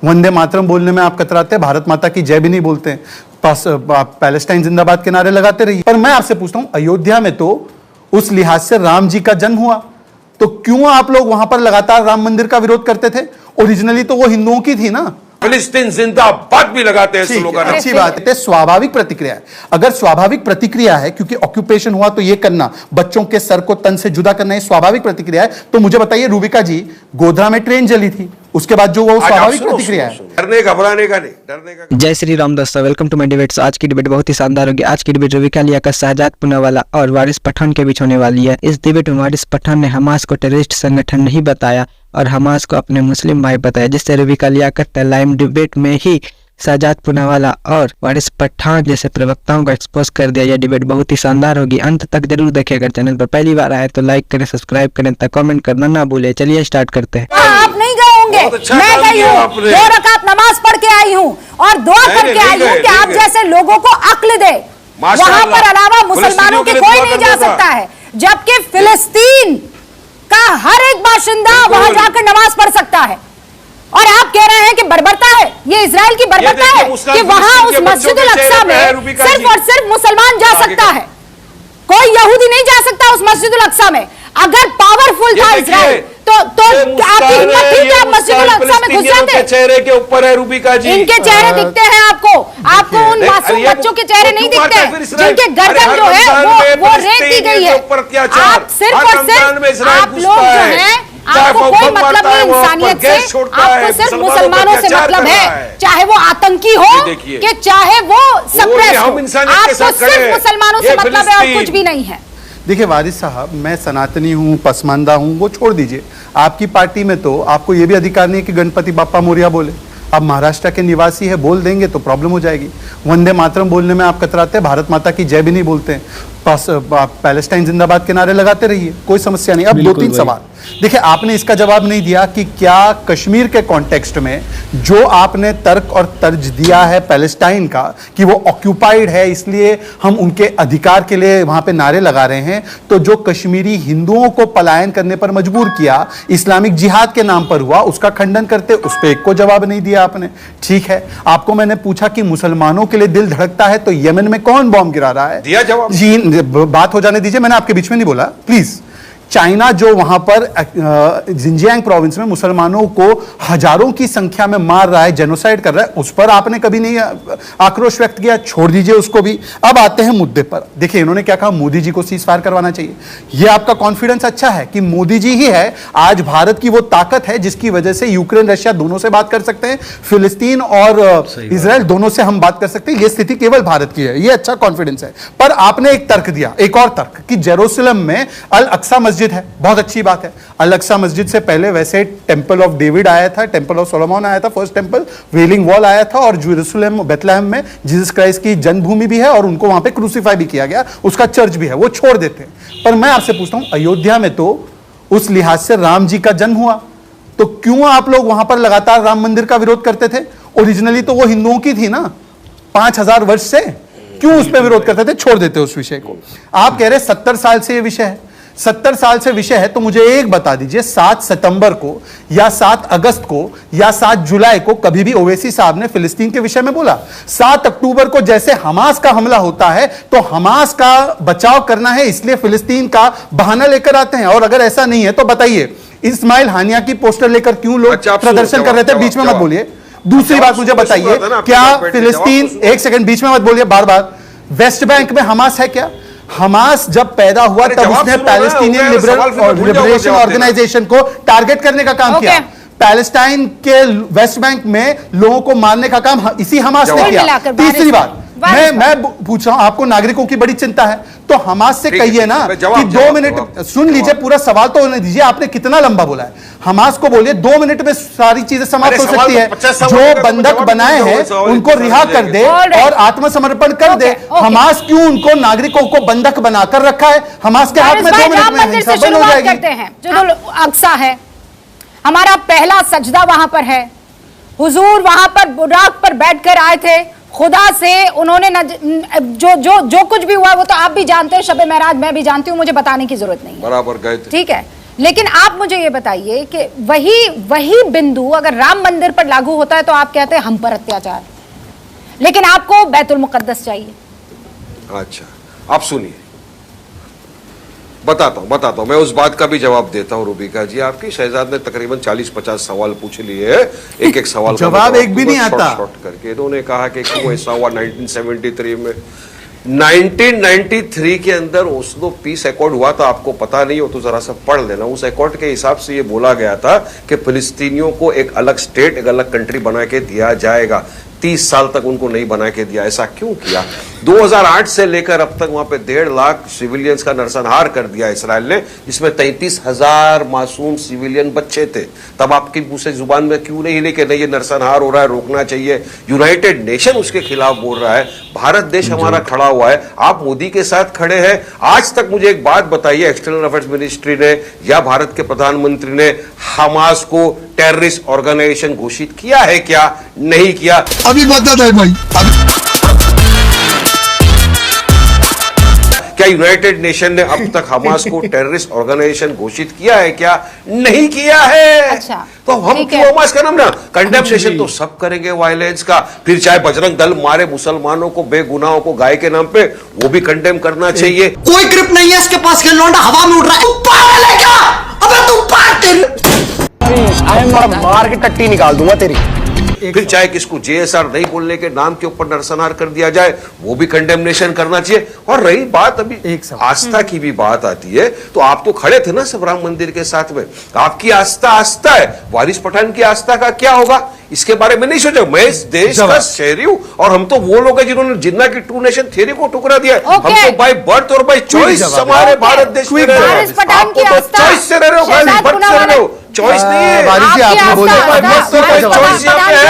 वंदे मातरम बोलने में आप कतराते हैं, भारत माता की जय भी नहीं बोलते हैं, पैलेस्टाइन जिंदाबाद के नारे लगाते रहिए। पर मैं आपसे पूछता हूं, अयोध्या में तो उस लिहाज से राम जी का जन्म हुआ, तो क्यों आप लोग वहां पर लगातार राम मंदिर का विरोध करते थे? ओरिजिनली तो वो हिंदुओं की थी ना। फिलिस्तीन जिंदाबाद भी लगाते हैं स्लोगन। अच्छी बात है, स्वाभाविक प्रतिक्रिया है। अगर स्वाभाविक प्रतिक्रिया है, क्योंकि ऑक्यूपेशन हुआ तो ये करना, बच्चों के सर को तन से जुदा करना, ये स्वाभाविक प्रतिक्रिया है, तो मुझे बताइए, रूबिका जी, गोधरा में ट्रेन जली थी, उसके बाद जो वो स्वाभाविक प्रतिक्रिया है, डरने घबराने का नहीं, डरने का। जय श्री राम दोस्तों, वेलकम टू माय डिबेट्स। आज की डिबेट बहुत ही शानदार होगी। आज की डिबेट रूबिका लियाकत, शहजाद पूनावाला और वारिस पठान के बीच होने वाली है। इस डिबेट में वारिस पठान ने हमास को टेररिस्ट संगठन नहीं बताया और हमास को अपने मुस्लिम भाई बताया, जिससे रूबिका लियाकत ने लाइव डिबेट में ही शहजाद पूनावाला और वारिस पठान जैसे प्रवक्ताओं को एक्सपोज कर दिया। यह डिबेट बहुत ही शानदार होगी, अंत तक जरूर देखिएगा। चैनल पर पहली बार आए तो लाइक करें, सब्सक्राइब करें तथा कमेंट करना ना भूले। चलिए स्टार्ट करते हैं। आप नहीं गए होंगे, अच्छा मैं गई हूँ, 2 रकात नमाज पढ़ के आई हूँ और दुआ करके आई हूँ कि आप जैसे लोगों को अक्ल दे। वहां पर अलावा मुसलमानों के कोई नहीं जा सकता है, जबकि फिलिस्तीन का हर एक बाशिंदा वहां जाकर नमाज पढ़ सकता है। और आप कह रहे हैं कि बर्बरता है, ये इजराइल की बर्बरता है कि वहां उस मस्जिदुल अक्सा में सिर्फ और सिर्फ मुसलमान जा सकता है, कोई यहूदी नहीं जा सकता उस मस्जिदुल अक्सा में। अगर पावरफुल था इजराइल तो आपकी हिम्मत थी कि आप मस्जिदुल अक्सा में घुस जाते? चेहरे के ऊपर है रूबिका जी, इनके चेहरे दिखते हैं आपको उन मासूम बच्चों के चेहरे नहीं दिखते जिनके गर्दन जो है वो रेत दी गई है। आप सिर्फ और सिर्फ आप लोग जो हैं, आपको कोई मतलब नहीं इंसानियत से, आपको सिर्फ मुसलमानों से मतलब है, चाहे वो आतंकी हो कि चाहे वो सप्रेस हो, आपको सिर्फ मुसलमानों से मतलब है और कुछ भी नहीं है। देखिए वारिस साहब, मैं सनातनी हूँ, पसमानदा हूँ, वो छोड़ दीजिए। आपकी पार्टी में तो आपको ये भी अधिकार नहीं है कि गणपति बाप्पा मोरिया बोले। आप महाराष्ट्र के निवासी है, बोल देंगे तो प्रॉब्लम हो जाएगी। वंदे मातरम बोलने में आप कतराते हैं, भारत माता की जय भी नहीं बोलते हैं, पैलेस्टाइन जिंदाबाद के नारे लगाते रहिए, कोई समस्या नहीं। अब 2-3 सवाल देखिए, आपने इसका जवाब नहीं दिया कि क्या कश्मीर के कॉन्टेक्स्ट में जो आपने तर्क और तर्ज दिया है पैलेस्टाइन का कि वो ऑक्यूपाइड है इसलिए हम उनके अधिकार के लिए वहां पे नारे लगा रहे हैं, तो जो कश्मीरी हिंदुओं को पलायन करने पर मजबूर किया, इस्लामिक जिहाद के नाम पर हुआ, उसका खंडन करते, उस पर एक को जवाब नहीं दिया आपने। ठीक है, आपको मैंने पूछा कि मुसलमानों के लिए दिल धड़कता है तो यमन में कौन बॉम्ब गिरा रहा है? दिया जवाब जी, बात हो जाने दीजिए, मैंने आपके बीच में नहीं बोला, प्लीज। चाइना जो वहां पर जिंजियांग प्रोविंस में मुसलमानों को हजारों की संख्या में मार रहा है, जेनोसाइड कर रहा है, उस पर आपने कभी नहीं आक्रोश व्यक्त किया, छोड़ दीजिए उसको भी। अब आते हैं मुद्दे पर। देखिए इन्होंने क्या कहा, मोदी जी को सीज फायर करवाना चाहिए। यह आपका कॉन्फिडेंस अच्छा है कि मोदी जी ही है आज भारत की वो ताकत है जिसकी वजह से यूक्रेन रशिया दोनों से बात कर सकते हैं, फिलिस्तीन और इजराइल दोनों से हम बात कर सकते हैं, यह स्थिति केवल भारत की है, यह अच्छा कॉन्फिडेंस है। पर आपने एक तर्क दिया, एक और तर्क, कि जेरूसलम में अल अक्सा मस्जिद है, बहुत अच्छी बात है। अल अक्सा मस्जिद से पहले वैसे टेंपल ऑफ डेविड आया था, टेंपल ऑफ सोलोमन आया था, फर्स्ट टेंपल, वेलिंग वॉल आया था, और जेरूसलम बेथलेहम में जीसस क्राइस्ट की जन्मभूमि भी है और उनको वहां पे क्रूसीफाई भी किया गया, उसका चर्च भी है, वो छोड़ देते हैं। पर मैं आपसे पूछता हूं, अयोध्या में तो उस लिहाज से राम जी का जन्म हुआ, तो क्यों आप लोग वहां पर लगातार राम मंदिर का विरोध करते थे? ओरिजिनली तो वो हिंदुओं की थी ना, 5000 वर्ष से, क्यों उस पर विरोध करते थे? छोड़ देते उस विषय को। आप कह रहे 70 साल से ये विषय है, 70 साल से विषय है, तो मुझे एक बता दीजिए, 7 सितंबर को या 7 अगस्त को या 7 जुलाई को कभी भी ओवैसी साहब ने फिलिस्तीन के विषय में बोला? 7 अक्टूबर को जैसे हमास का हमला होता है तो हमास का बचाव करना है इसलिए फिलिस्तीन का बहाना लेकर आते हैं, और अगर ऐसा नहीं है तो बताइए, इस्माइल हानिया की पोस्टर लेकर क्यों लोग प्रदर्शन कर रहे थे? बीच में मत बोलिए। दूसरी बात मुझे बताइए, क्या फिलिस्तीन, एक सेकंड बीच में मत बोलिए बार बार, वेस्ट बैंक में हमास है क्या? हमास जब पैदा हुआ तब उसने पैलेस्टीनियन लिबरेशन ऑर्गेनाइजेशन को टारगेट करने का काम किया। पैलेस्टाइन के वेस्ट बैंक में लोगों को मारने का काम इसी हमास ने किया। तीसरी बात, मैं पूछ रहा हूं, आपको नागरिकों की बड़ी चिंता है तो हमास से कहिए ना कि 2 मिनट सुन लीजिए, पूरा सवाल तो होने दीजिए। आपने कितना लंबा बोला है, हमास को बोलिए 2 मिनट में सारी चीजें समाप्त हो सकती है। जो बंधक बनाए हैं उनको रिहा कर दे और आत्मसमर्पण कर दे। हमास क्यों उनको नागरिकों को बंधक बनाकर रखा है? हमास के हाथ में 2 मिनट में हिंसा बंद हो जाएगी। जो अक्सा है, हमारा पहला सजदा वहां पर है, हुजूर वहां पर बुराक पर बैठकर आए थे, खुदा से उन्होंने जो कुछ भी हुआ वो तो आप भी जानते हैं, शब मेराज मैं भी जानती हूँ, मुझे बताने की जरूरत नहीं है, बराबर गए थे। ठीक है। लेकिन आप मुझे ये बताइए कि वही बिंदु अगर राम मंदिर पर लागू होता है तो आप कहते हैं हम पर अत्याचार, लेकिन आपको बैतुल मुकद्दस चाहिए। अच्छा, आप सुनिए, बताता हूं मैं उस बात का भी जवाब देता हूं। रूबिका जी, आपकी शहजाद ने तकरीबन 40-50 सवाल पूछ लिए हैं, एक सवाल का जवाब एक भी नहीं आता। शॉर्ट करके इन्होंने कहा कि क्यों ऐसा हुआ 1973 में। 1993 के अंदर ओस्लो पीस अकॉर्ड हुआ था, आपको पता नहीं हो तो जरा सा पढ़ लेना। उस अकॉर्ड के हिसाब से ये बोला गया था कि फिलिस्तीनियों को एक अलग स्टेट, एक अलग कंट्री बना के दिया जाएगा। 30 साल तक उनको नहीं बना के दिया। ऐसा क्यों किया? 2008 से लेकर अब तक वहां पे 1.5 लाख सिविलियंस का नरसंहार कर दिया इसराइल ने, जिसमें 33,000 मासूम सिविलियन बच्चे थे। तब आपकी दूसरी जुबान में क्यों नहीं हिली कि नहीं ये नरसंहार हो रहा है, रोकना चाहिए? यूनाइटेड नेशन उसके खिलाफ बोल रहा है, भारत देश हमारा खड़ा हुआ है, आप मोदी के साथ खड़े हैं। आज तक मुझे एक बात बताइए, एक्सटर्नल अफेयर्स मिनिस्ट्री ने या भारत के प्रधानमंत्री ने हमास को टेररिस्ट ऑर्गेनाइजेशन घोषित किया है क्या? नहीं किया। अभी बता है भाई, क्या यूनाइटेड नेशन ने अब तक हमास को टेररिस्ट ऑर्गेनाइजेशन घोषित किया है क्या? नहीं किया है। अच्छा, तो हम क्यों हमास का नाम ना कंडेमनेशन तो सब करेंगे वायलेंस का, फिर चाहे बजरंग दल मारे मुसलमानों को, बेगुनाहों को गाय के नाम पे, वो भी कंडेम करना चाहिए। कोई ग्रिप नहीं है इसके पास, के लौंडा हवा में उड़ रहा है। तू पागल है क्या? अबे तू मार के टट्टी निकाल दूंगा तेरी। फिर चाहे किसको जेएसआर नहीं बोलने के नाम के ऊपर नरसंहार कर दिया जाए, वो भी कंडेमनेशन करना चाहिए। और रही बात अभी आस्था की भी बात आती है, तो आप तो खड़े थे ना सब राम मंदिर के साथ में, आपकी आस्था है, वारिस पठान की आस्था का क्या होगा इसके बारे में नहीं सोचा। मैं इस देश का शहरी हूं, और हम तो वो लोग हैं जिन्होंने जिन्ना की टू नेशन थ्योरी को टुकड़ा दिया। हम तो बाय बर्थ और बाय चॉइस हमारे भारत देश में रहे। आप तो चॉइस से रह रहे हो, खाली बर्थ से रह रहे हो, चॉइस नहीं है। आपने बोला चॉइस यहाँ पे है।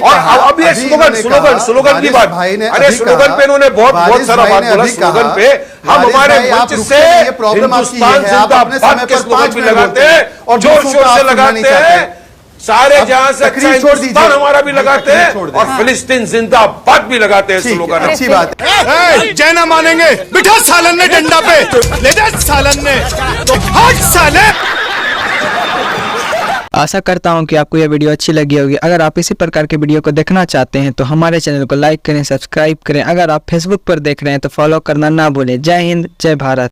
और अब ये स्लोगन की बात, अरे स्लोगन पे इन्होंने बहुत सारा बात बोला। स्लोगन पे हम हमारे मंच से हिंदुस्तान जिंदाबाद के स्लोगन भी लगाते हैं और जोर शोर से लगाते हैं, सारे जहां से अच्छा हिंदुस्तान हमारा भी लगाते हैं, और फिलिस्तीन जिंदाबाद भी लगाते हैं स्लोगन। अच्छी बात है। जय ना मानेंगे, बिठा सालन ने डंडा पे, ले जा सालन ने, तो हट साले। आशा करता हूं कि आपको यह वीडियो अच्छी लगी होगी। अगर आप इसी प्रकार के वीडियो को देखना चाहते हैं तो हमारे चैनल को लाइक करें, सब्सक्राइब करें। अगर आप फेसबुक पर देख रहे हैं तो फॉलो करना ना भूलें। जय हिंद, जय भारत।